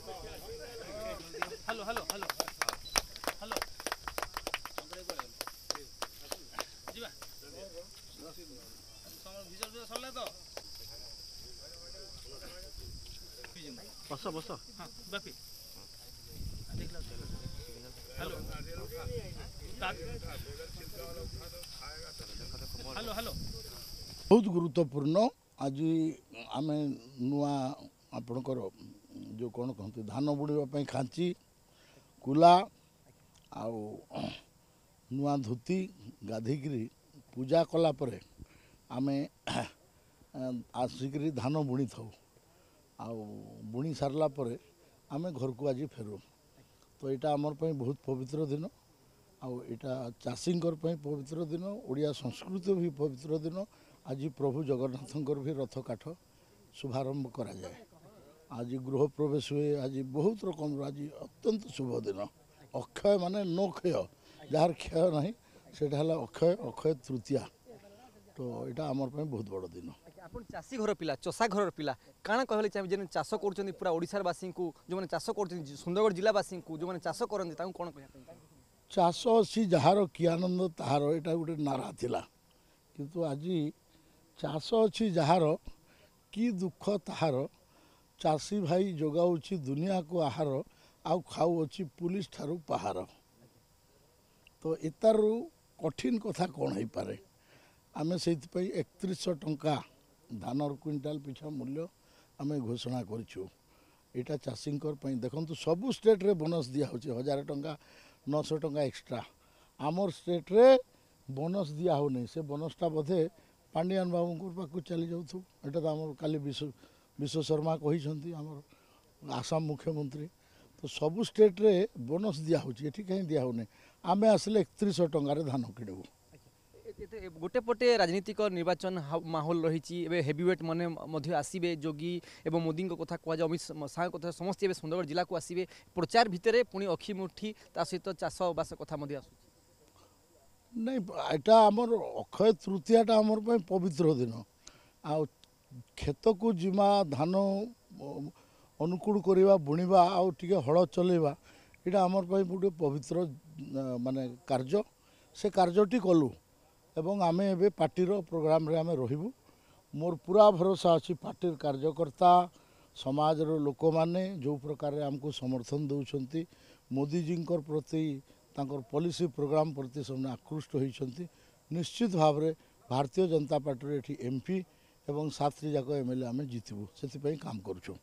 Hello hello hello hello जीवा visual video सरला तो बस बस हाँ बापी हेलो हेलो हेलो बहुत गुरुत्वपूर्ण आज आम नुआ आपणकर जो कौन कहते धान बुड़ापी खांची कुला आउ नुआ धोती गाधिकी पूजा कलापर आम आसिक धान बुणी था बुणी सारला आम घर को आज फेरू तो यहाँ आमर बहुत पवित्र दिन आटा चाषी पवित्र दिन ओडिया संस्कृति भी पवित्र दिन आज प्रभु जगन्नाथ भी रथ काठ शुभारंभ करा जाए आज गृह प्रवेश हुए आज बहुत रकम आज अत्यंत शुभ दिन अक्षय माने नो क्षय जार क्षय ना से अक्षय अक्षय तृतीया तो यहाँ आमर बहुत बड़ दिन आप चाषी घर पिला चषा घर पिला काଣା कहले चाहिए जेने चाष कर पूरा ओडिशावासी को जो मैंने चाष कर सुंदरगढ़ जिलावासी को जो मैंने चाष करते कौन कह चाष अच्छी जार कि आनंद ताहार यहाँ गोटे नारा थिला किंतु आज चाष अच्छी जार कि दुख ताहार चाषी भाई जोगाऊँ दुनिया को आहार आउ खाऊ अच्छी पुलिस ठारू पहाड़ तो एतारू कठिन कथा कौन हो पारे आम से 3100 टंका धानर क्विंटाल पिछा मूल्य आम घोषणा करूँ यहाँ चाषी देखो सबू स्टेट रे बोनस दिया 1000 टंका 900 टंका एक्स्ट्रा आमर स्टेट रे बोनस दिया हो नहीं से बोनसटा बोधे पांडियान बाबू पाक चली जाऊँ यहाँ तो आम काली विश्व शर्मा कही आमर आसाम मुख्यमंत्री तो सबू स्टेट रे बोनस दिया ये कहीं दिया हो नहीं आम आसले 3100 टंकार धान किणु गोटे पटे राजनीतिक निर्वाचन माहौल रही हेवीवेट मैंने आसवे जोगी एवं मोदी कथा कह अमित शाह कथा समस्त सुंदरगढ़ जिला को आसवे प्रचार भितर पुणी अखिमुठी सहित चाषबास कथा नहीं यहाँ आमर अक्षय तृतीयाटा आमर पवित्र दिन आ खेत को जिमा धान अनुकूल करवा बुणवा आउ टे हल चलवा यहाँ आमर गोटे पवित्र माने कार्य से कार्यटी कलु एवं आमे एबे पार्टीर प्रोग्राम रे आमे रहिबु मोर पूरा भरोसा अच्छी पार्टी कार्यकर्ता समाज लोक माने जो प्रकार आमको समर्थन दौरान मोदी जी प्रति तांकर पॉलिसी प्रोग्राम प्रति सबने आकृष्ट होती निश्चित भाव में भारतीय जनता पार्टी एमपी एवं 7 जाक एमएलए आमे जीतबू से काम करूँ।